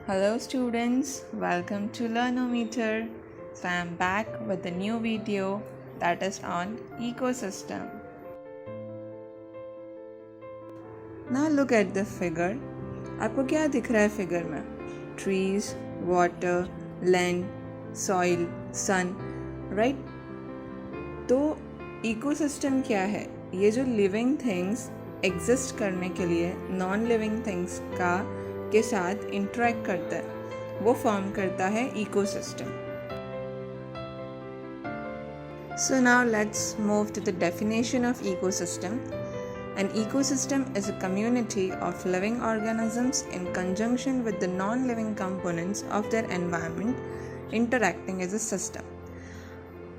Hello students, welcome to Learnometer. So I am back with a new video that is on ecosystem. Now look at the figure. आपको क्या दिख रहा है figure में? Trees, water, land, soil, sun, right? तो ecosystem क्या है? ये जो living things exist करने के लिए non living things के साथ इंटरेक्ट करता है, वो फॉर्म करता है ecosystem. So now let's move to the definition of ecosystem. An ecosystem is a community of living organisms in conjunction with the non-living components of their environment interacting as a system.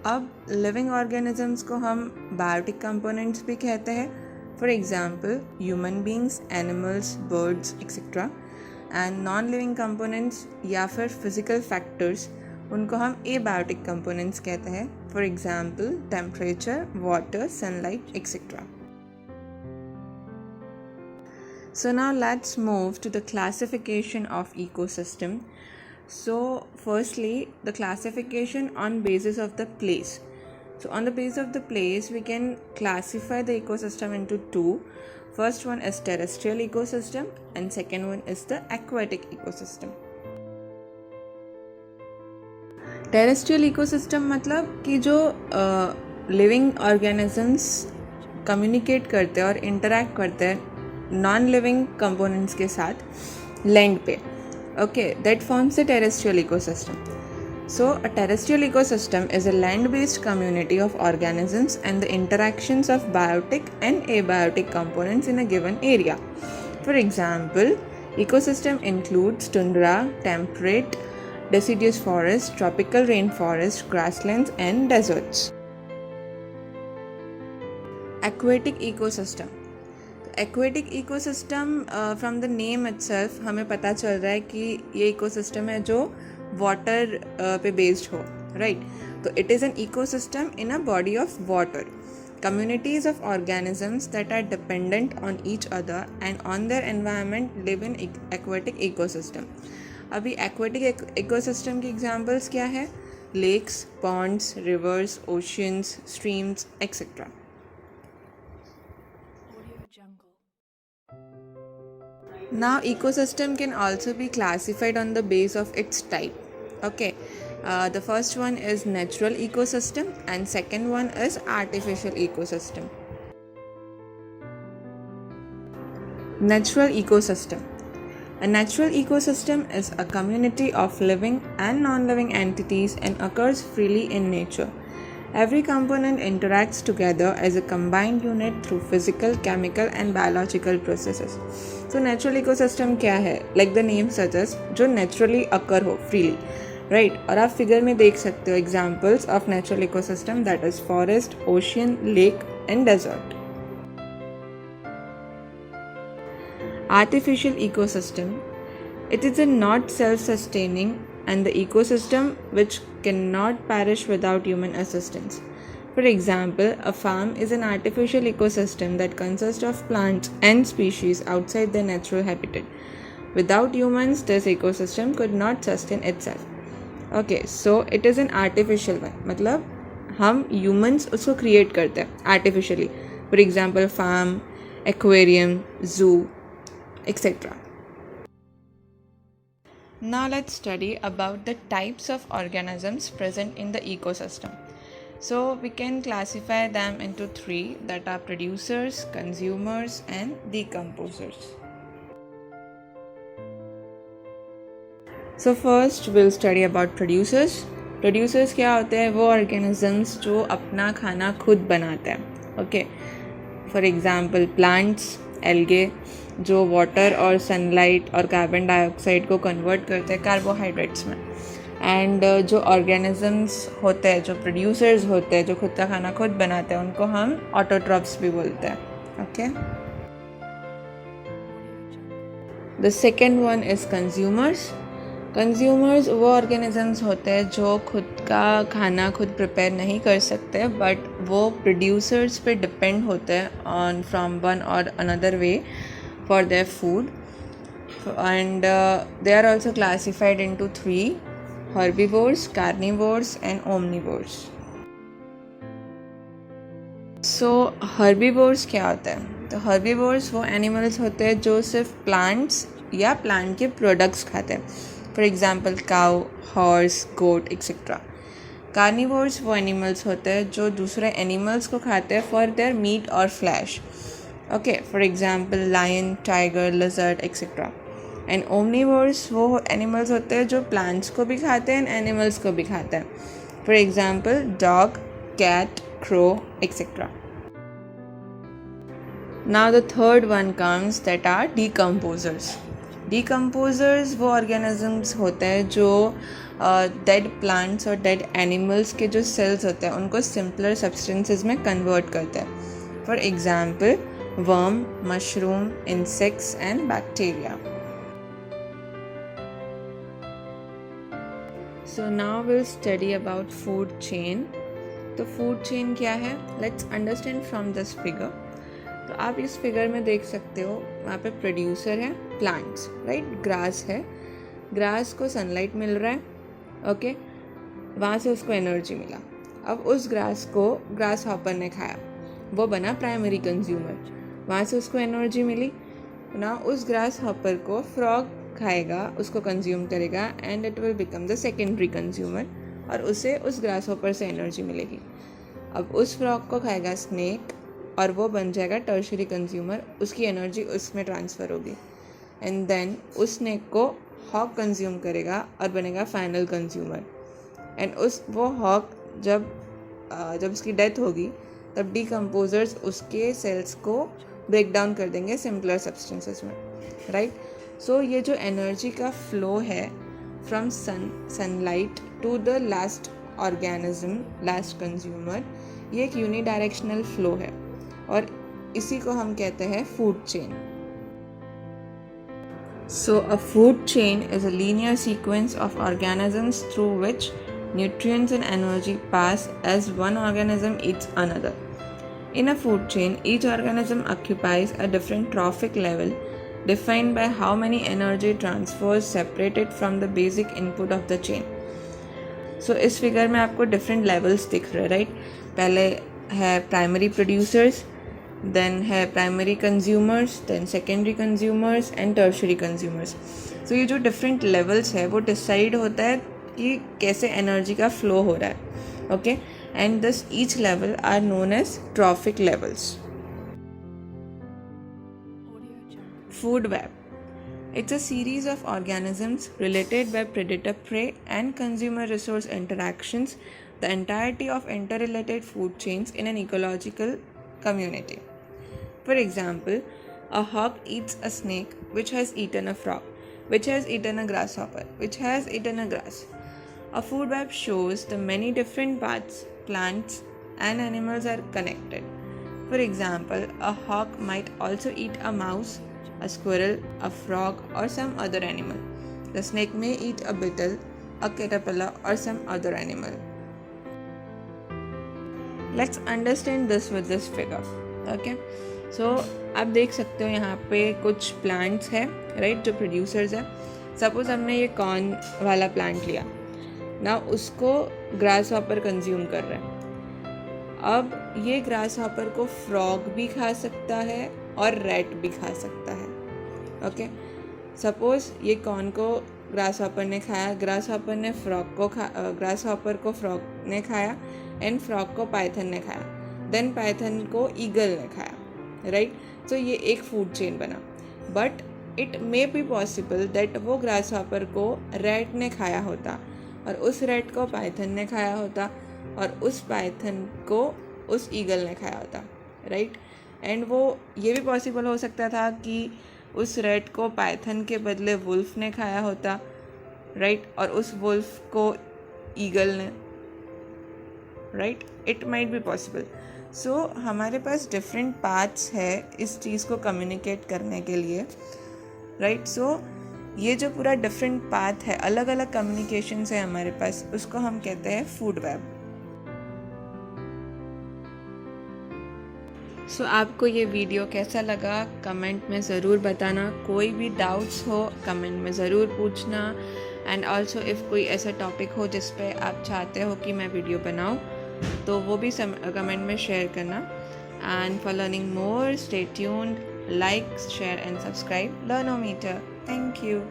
अब living organisms को हम biotic components भी कहते हैं. For example, human beings, animals, birds, etc. And non living components या फिर physical factors उनको हम एबायोटिक कंपोनेंट्स कहते हैं. For example temperature, water, sunlight etcetera. So now let's move to the classification of ecosystem. So firstly, the classification on basis of the place. So on the basis of the place, we can classify the ecosystem into two. First one is terrestrial ecosystem and second one is the aquatic ecosystem. Terrestrial ecosystem मतलब कि जो living organisms communicate करते हैं और interact करते हैं non living components के साथ land पे. Okay, that forms the terrestrial ecosystem. So, a terrestrial ecosystem is a land-based community of organisms and the interactions of biotic and abiotic components in a given area. For example, ecosystem includes tundra, temperate, deciduous forest, tropical rainforest, grasslands and deserts. Aquatic ecosystem. Aquatic ecosystem from the name itself हमें पता चल रहा है कि ये ecosystem है जो water पे बेस्ड हो, राइट. तो it is an ecosystem in a body of water. Communities of organisms that are dependent on each other and on their environment live in aquatic ecosystem. अभी aquatic ecosystem की examples क्या है? Lakes, ponds, rivers, oceans, streams, etc. Now ecosystem can also be classified on the base of its type. Okay, the first one is natural ecosystem and second one is artificial ecosystem. Natural ecosystem. A natural ecosystem is a community of living and non-living entities and occurs freely in nature. Every component interacts together as a combined unit through physical, chemical and biological processes. So natural ecosystem क्या है? Like the name suggests, जो naturally occur हो freely, right? और आप figure में देख सकते हो examples of natural ecosystem, that is forest, ocean, lake and desert. Artificial ecosystem. It is a not self-sustaining and the ecosystem which cannot perish without human assistance. For example, a farm is an artificial ecosystem that consists of plants and species outside their natural habitat. Without humans, this ecosystem could not sustain itself. Okay, so it is an artificial one. मतलब हम humans उसको create करते हैं artificially. For example, farm, aquarium, zoo, etc. Now let's study about the types of organisms present in the ecosystem. So we can classify them into three, that are producers, consumers and decomposers. So first we'll study about producers. Producers क्या होते हैं? वो organisms जो अपना खाना खुद बनाते हैं. Okay. For example, plants, algae जो वाटर और सनलाइट और कार्बन डाइऑक्साइड को कन्वर्ट करते हैं कार्बोहाइड्रेट्स में. एंड जो ऑर्गेनिजम्स होते हैं, जो प्रोड्यूसर्स होते हैं, जो खुद का खाना खुद बनाते हैं, उनको हम ऑटोट्रॉफ्स भी बोलते हैं. Okay. The second one is consumers. Consumers वो ऑर्गेनिजम्स होते हैं जो खुद का खाना खुद प्रिपेयर नहीं कर सकते, बट वो प्रोड्यूसर्स पे डिपेंड होते हैं ऑन फ्रॉम वन और another way for their food. and they are also classified into three: herbivores, carnivores and omnivores. So herbivores क्या होता है? तो herbivores वो animals होते हैं जो सिर्फ plants या plant के products खाते हैं. For example cow, horse, goat etc. Carnivores वो animals होते हैं जो दूसरे animals को खाते हैं for their meat or flesh. Okay, for example lion, tiger, lizard etc. And omnivores वो एनिमल्स होते हैं जो प्लांट्स को भी खाते हैं एंड एनिमल्स को भी खाते हैं. For example dog, cat, crow etcetera. Now the third one comes that are decomposers. Decomposers वो ऑर्गेनिजम्स होते हैं जो डेड प्लांट्स और डेड एनिमल्स के जो सेल्स होते हैं उनको सिंपलर सब्सटेंसेस में कन्वर्ट करते हैं. For example worm, mushroom, insects and bacteria. So now we'll study about food chain. तो food chain क्या है? Let's understand from this figure. तो आप इस फिगर में देख सकते हो, वहाँ पे प्रोड्यूसर है प्लांट्स, राइट? ग्रास है, ग्रास को सनलाइट मिल रहा है, ओके, वहाँ से उसको एनर्जी मिला. अब उस ग्रास को ग्रास हॉपर ने खाया, वो बना प्राइमरी कंज्यूमर, वहाँ से उसको एनर्जी मिली ना. उस ग्रास हॉपर को फ्रॉग खाएगा, उसको कंज्यूम करेगा and it will become the secondary consumer और उसे उस ग्रास हॉपर से एनर्जी मिलेगी. अब उस फ्रॉग को खाएगा स्नेक और वो बन जाएगा टर्शरी कंज्यूमर, उसकी एनर्जी उसमें ट्रांसफ़र होगी. एंड देन उस स्नेक को हॉक कंज्यूम करेगा और बनेगा फाइनल कंज्यूमर. एंड वो हॉक जब उसकी डेथ होगी तब डीकम्पोजर्स उसके सेल्स को ब्रेक डाउन कर देंगे सिंपलर सब्सटेंसेस में, राइट? सो ये जो एनर्जी का फ्लो है from sunlight to the last organism, last consumer, ये एक यूनिडायरेक्शनल फ्लो है और इसी को हम कहते हैं food chain. So a food chain is a linear sequence of organisms through which nutrients and energy pass as one organism eats another. In a food chain, each organism occupies a different trophic level defined by how many energy transfers separated from the basic input of the chain. So इस figure में आपको different levels दिख रहे हैं, right? पहले है primary producers, then है primary consumers, then secondary consumers and tertiary consumers. So ये जो different levels है वो decide होता है कि कैसे एनर्जी का फ्लो हो रहा है, okay? And this each level are known as trophic levels. Food web, it's a series of organisms related by predator prey and consumer resource interactions, the entirety of interrelated food chains in an ecological community. For example, a hawk eats a snake which has eaten a frog, which has eaten a grasshopper, which has eaten a grass. A food web shows the many different parts, plants and animals are connected. For example, a hawk might also eat a mouse, a squirrel, a frog or some other animal. The snake may eat a beetle, a caterpillar or some other animal. Let's understand this with this figure. Okay? So आप देख सकते हो यहाँ पे कुछ plants है, right, जो producers है. सपोज हमने ये कॉर्न वाला प्लांट लिया ना, उसको ग्रास हॉपर कंज्यूम कर रहा है. अब ये ग्रास हॉपर को फ्रॉग भी खा सकता है और रैट भी खा सकता है, ओके? सपोज ये कॉर्न को ग्रास हॉपर ने खाया, ग्रास हॉपर ने ग्रास हॉपर को फ्रॉग ने खाया एंड फ्रॉग को पाइथन ने खाया, देन पाइथन को ईगल ने खाया, राइट? सो ये एक फूड चेन बना. But it may be possible that वो ग्रास हॉपर को रैट ने खाया होता और उस रैट को पाइथन ने खाया होता और उस पाइथन को उस ईगल ने खाया होता, राइट? एंड वो ये भी पॉसिबल हो सकता था कि उस रैट को पाइथन के बदले वुल्फ ने खाया होता, राइट? और उस वुल्फ को ईगल ने, right? It might be possible. So हमारे पास डिफरेंट पाथ्स है इस चीज़ को कम्युनिकेट करने के लिए, राइट? सो ये जो पूरा डिफरेंट पाथ है, अलग अलग कम्युनिकेशंस है हमारे पास, उसको हम कहते हैं फूड वेब. सो आपको ये वीडियो कैसा लगा कमेंट में ज़रूर बताना. कोई भी डाउट्स हो कमेंट में ज़रूर पूछना. एंड ऑल्सो इफ़ कोई ऐसा टॉपिक हो जिस पे आप चाहते हो कि मैं वीडियो बनाऊँ तो वो भी कमेंट में शेयर करना. And for learning more stay tuned, like, share and subscribe Learnometer. Thank you.